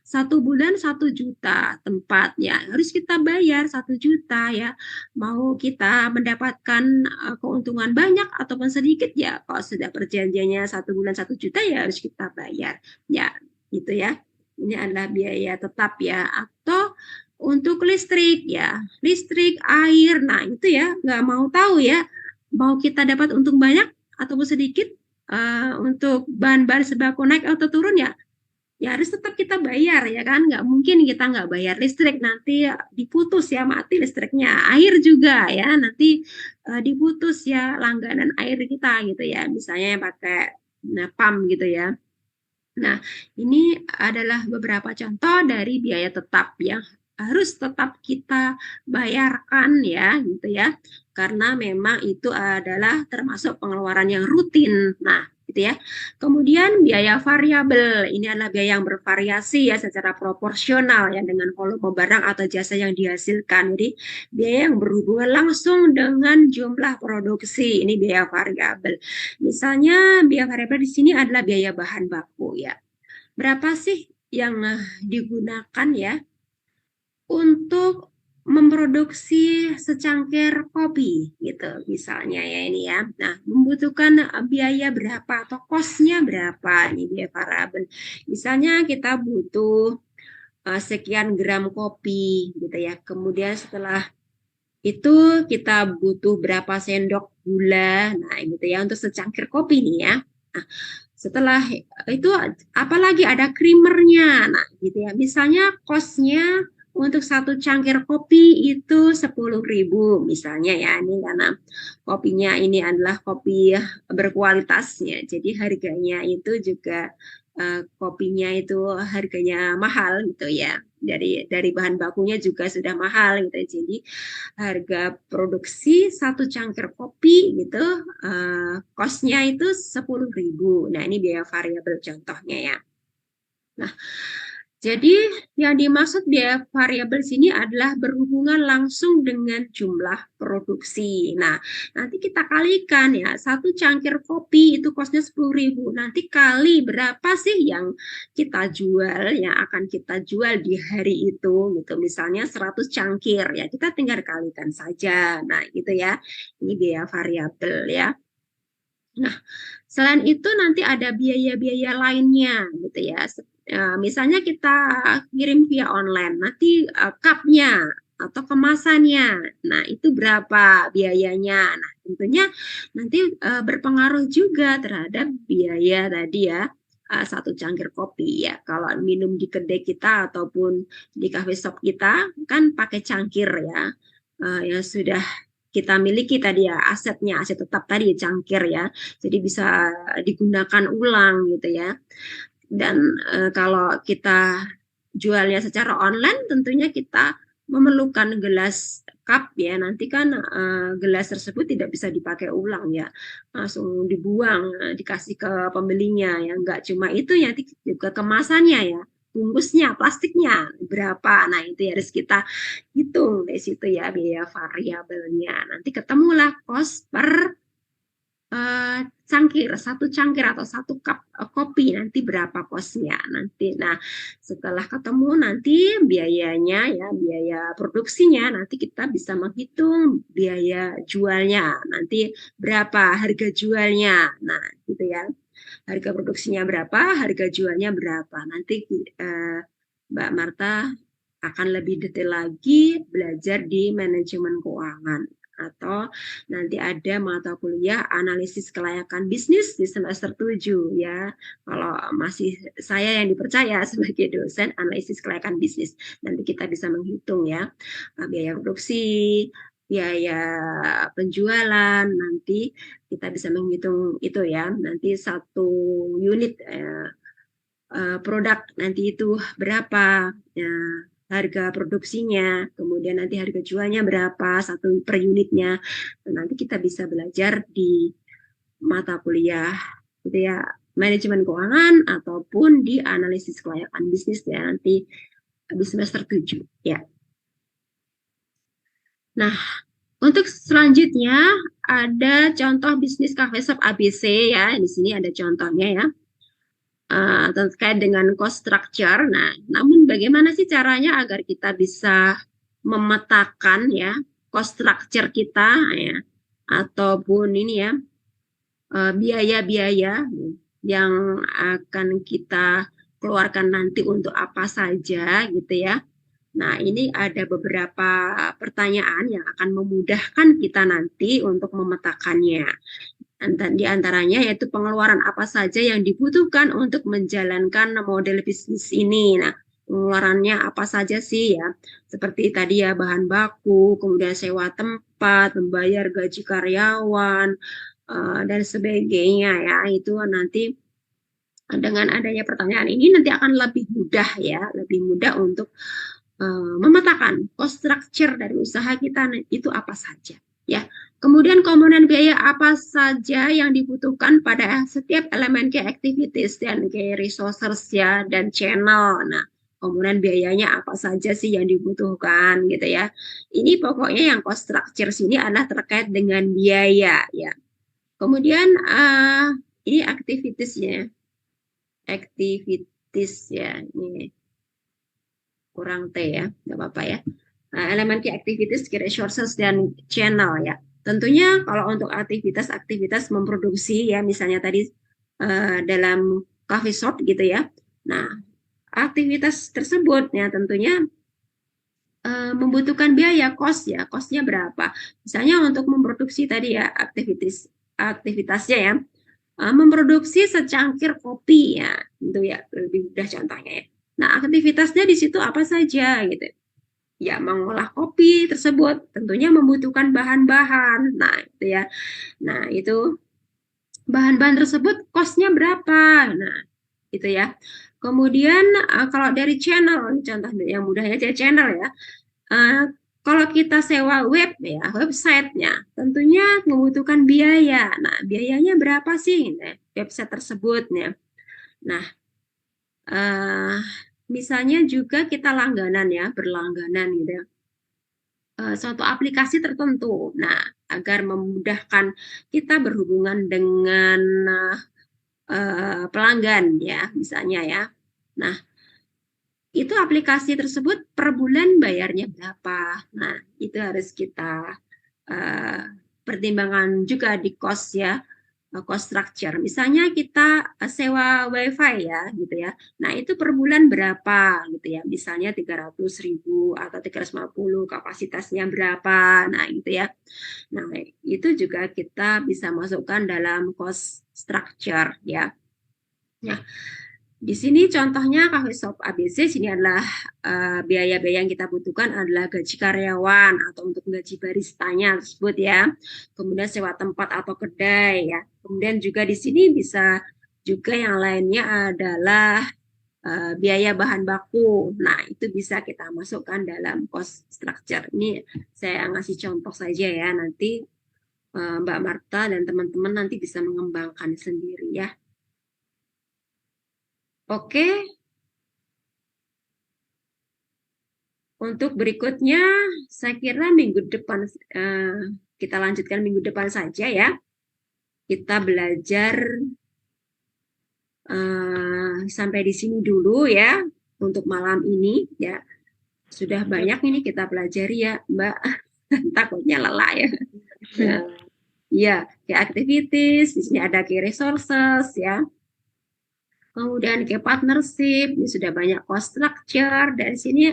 1 bulan 1 juta tempatnya harus kita bayar 1 juta ya, mau kita mendapatkan keuntungan banyak ataupun sedikit ya, kalau sudah perjanjiannya 1 bulan 1 juta ya harus kita bayar ya, gitu ya. Ini adalah biaya tetap ya. Atau untuk listrik ya, listrik, air, nah itu ya nggak mau tahu ya, mau kita dapat untung banyak ataupun sedikit, untuk bahan-bahan sembako naik atau turun ya harus tetap kita bayar ya kan, nggak mungkin kita nggak bayar listrik nanti diputus ya, mati listriknya. Air juga ya nanti diputus ya langganan air kita gitu ya, misalnya yang pakai pump gitu ya. Nah, ini adalah beberapa contoh dari biaya tetap yang harus tetap kita bayarkan ya gitu ya, karena memang itu adalah termasuk pengeluaran yang rutin. Nah, gitu ya. Kemudian biaya variabel, ini adalah biaya yang bervariasi ya secara proporsional ya dengan volume barang atau jasa yang dihasilkan. Jadi biaya yang berhubungan langsung dengan jumlah produksi, ini biaya variabel. Misalnya biaya variabel di sini adalah biaya bahan baku ya. Berapa sih yang digunakan ya untuk memproduksi secangkir kopi gitu misalnya ya ini ya. Nah, membutuhkan biaya berapa atau kosnya berapa, ini biaya variabel. Misalnya kita butuh sekian gram kopi gitu ya. Kemudian setelah itu kita butuh berapa sendok gula, nah gitu ya untuk secangkir kopi nih ya. Nah, setelah itu apalagi ada creamernya, nah gitu ya. Misalnya kosnya untuk 1 cangkir kopi itu 10.000 misalnya ya, ini karena kopinya ini adalah kopi berkualitasnya, jadi harganya itu juga kopinya itu harganya mahal gitu ya, dari bahan bakunya juga sudah mahal gitu. Jadi harga produksi 1 cangkir kopi gitu kosnya itu 10.000. Nah, ini biaya variabel contohnya ya. Nah, jadi yang dimaksud biaya variabel sini adalah berhubungan langsung dengan jumlah produksi. Nah, nanti kita kalikan ya, 1 cangkir kopi itu kosnya 10.000. Nanti kali berapa sih yang kita jual, yang akan kita jual di hari itu gitu. Misalnya 100 cangkir ya, kita tinggal kalikan saja. Nah, gitu ya. Ini biaya variabel ya. Nah, selain itu nanti ada biaya-biaya lainnya gitu ya. Misalnya kita kirim via online, nanti cupnya atau kemasannya, nah itu berapa biayanya. Nah, tentunya nanti berpengaruh juga terhadap biaya tadi ya. 1 cangkir kopi ya. Kalau minum di kedai kita ataupun di cafe shop kita kan pakai cangkir ya, yang sudah kita miliki tadi ya, asetnya, aset tetap tadi cangkir ya, jadi bisa digunakan ulang gitu ya. Dan kalau kita jualnya secara online tentunya kita memerlukan gelas cup ya, nanti kan gelas tersebut tidak bisa dipakai ulang ya, langsung dibuang, dikasih ke pembelinya ya. Enggak cuma itu ya, nanti juga kemasannya ya, bungkusnya, plastiknya berapa. Nah, itu ya harus kita hitung dari situ ya biaya variabelnya. Nanti ketemulah cost per cangkir, satu cangkir atau satu cup kopi nanti berapa kosnya nanti. Nah, setelah ketemu nanti biayanya ya, biaya produksinya nanti kita bisa menghitung biaya jualnya nanti berapa harga jualnya. Nah, gitu ya. Harga produksinya berapa, harga jualnya berapa. Nanti Mbak Marta akan lebih detail lagi belajar di manajemen keuangan atau nanti ada mata kuliah analisis kelayakan bisnis di semester 7 ya. Kalau masih saya yang dipercaya sebagai dosen analisis kelayakan bisnis, nanti kita bisa menghitung ya biaya produksi, biaya penjualan, nanti kita bisa menghitung itu ya. Nanti satu unit produk nanti itu berapa ya, harga produksinya, kemudian nanti harga jualnya berapa satu per unitnya. Nanti kita bisa belajar di mata kuliah gitu ya, manajemen keuangan ataupun di analisis kelayakan bisnis ya nanti habis semester 7 ya. Nah, untuk selanjutnya ada contoh bisnis cafe shop ABC ya. Di sini ada contohnya ya. Terkait dengan cost structure. Nah, namun bagaimana sih caranya agar kita bisa memetakan ya cost structure kita ya ataupun ini ya biaya-biaya yang akan kita keluarkan nanti untuk apa saja gitu ya. Nah, ini ada beberapa pertanyaan yang akan memudahkan kita nanti untuk memetakannya. Di antaranya yaitu pengeluaran apa saja yang dibutuhkan untuk menjalankan model bisnis ini. Nah, pengeluarannya apa saja sih ya? Seperti tadi ya bahan baku, kemudian sewa tempat, membayar gaji karyawan, dan sebagainya ya. Itu nanti dengan adanya pertanyaan ini nanti akan lebih mudah ya, lebih mudah untuk memetakan cost structure dari usaha kita itu apa saja ya. Kemudian komponen biaya apa saja yang dibutuhkan pada setiap elemen key activities dan key resources ya dan channel. Nah, komponen biayanya apa saja sih yang dibutuhkan gitu ya. Ini pokoknya yang cost structure sini adalah terkait dengan biaya ya. Kemudian ini activities-nya. Activities ya. Ini kurang T ya, nggak apa-apa ya. Nah, elemen key activities, key resources, dan channel ya. Tentunya kalau untuk aktivitas-aktivitas memproduksi ya, misalnya tadi dalam coffee shop gitu ya. Nah, aktivitas tersebut ya tentunya membutuhkan biaya, cost ya, costnya berapa. Misalnya untuk memproduksi tadi ya, aktivitasnya ya, memproduksi secangkir kopi ya, itu ya lebih mudah contohnya ya. Nah, aktivitasnya di situ apa saja gitu. Ya, mengolah kopi tersebut tentunya membutuhkan bahan-bahan. Nah, itu ya. Nah, itu bahan-bahan tersebut cost-nya berapa? Nah, itu ya. Kemudian kalau dari channel, contoh yang mudahnya aja channel ya. Kalau kita sewa web ya, websitenya tentunya membutuhkan biaya. Nah, biayanya berapa sih website tersebut ya? Nah, misalnya juga kita langganan ya, berlangganan gitu ya. Suatu aplikasi tertentu. Nah, agar memudahkan kita berhubungan dengan pelanggan ya, misalnya ya. Nah, itu aplikasi tersebut per bulan bayarnya berapa. Nah, itu harus kita pertimbangan juga di cost ya, cost structure. Misalnya kita sewa wifi ya gitu ya. Nah, itu per bulan berapa gitu ya. Misalnya 300.000 atau 350, kapasitasnya berapa. Nah, gitu ya. Nah, itu juga kita bisa masukkan dalam cost structure ya. Nah, di sini contohnya coffee shop ABC sini adalah biaya-biaya yang kita butuhkan adalah gaji karyawan atau untuk gaji baristanya tersebut ya. Kemudian sewa tempat atau kedai ya. Kemudian juga di sini bisa juga yang lainnya adalah biaya bahan baku. Nah, itu bisa kita masukkan dalam cost structure. Ini saya ngasih contoh saja ya. Nanti Mbak Marta dan teman-teman nanti bisa mengembangkan sendiri ya. Oke. Untuk berikutnya, saya kira minggu depan kita lanjutkan minggu depan saja ya. kita belajar sampai di sini dulu ya untuk malam ini ya. Sudah banyak ini kita pelajari ya, Mbak. Takutnya lelah ya. Ya, key activities, di sini ada key resources ya. Kemudian key partnership, ini sudah banyak cost structure. Dari sini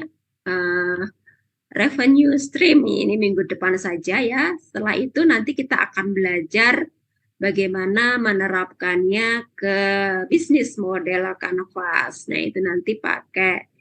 revenue stream, ini minggu depan saja ya. Setelah itu nanti kita akan belajar bagaimana menerapkannya ke bisnis model Canvas. Nah, itu nanti pakai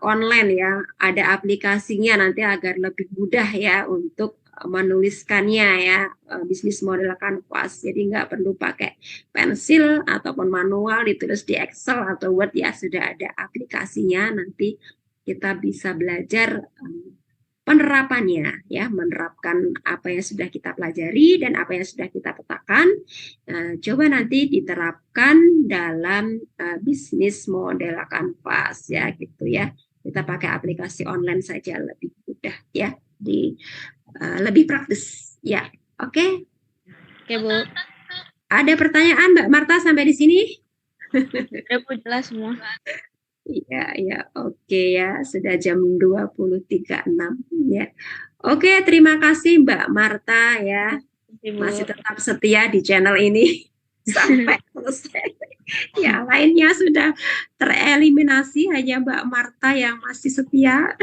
online ya, ada aplikasinya nanti agar lebih mudah ya untuk menuliskannya ya, bisnis model Canvas. Jadi nggak perlu pakai pensil ataupun manual ditulis di Excel atau Word ya, sudah ada aplikasinya. Nanti kita bisa belajar penerapannya ya, menerapkan apa yang sudah kita pelajari dan apa yang sudah kita petakan. Coba nanti diterapkan dalam bisnis model Canvas ya gitu ya. Kita pakai aplikasi online saja lebih mudah ya, lebih praktis ya. Oke. Oke, Bu. Ada pertanyaan Mbak Marta sampai di sini? Udah, Bu, jelas semua. Iya, ya, oke ya, sudah jam 20.36 ya. Oke, terima kasih Mbak Marta ya. Masih tetap setia di channel ini sampai selesai. Ya, lainnya sudah tereliminasi, hanya Mbak Marta yang masih setia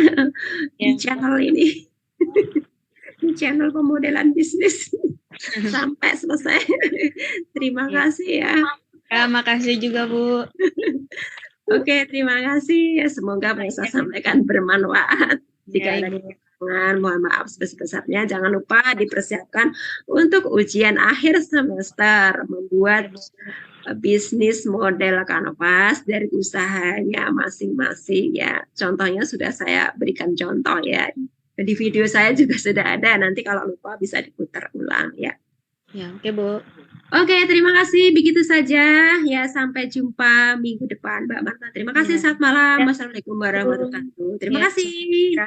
di channel ini. Di channel pemodelan bisnis sampai selesai. Terima kasih ya. Ya, makasih juga, Bu. Oke, terima kasih. Semoga bisa sampaikan bermanfaat. Jika ada kekurangan, mohon maaf sebesar-besarnya. Jangan lupa dipersiapkan untuk ujian akhir semester, membuat bisnis model Canvas dari usahanya masing-masing ya. Contohnya sudah saya berikan contoh ya. Di video saya juga sudah ada. Nanti kalau lupa bisa diputar ulang ya. Ya, oke, Bu. Oke, terima kasih. Begitu saja. Ya, sampai jumpa minggu depan, Mbak Marta. Terima kasih. Selamat malam. Wassalamualaikum warahmatullahi wabarakatuh. Terima kasih.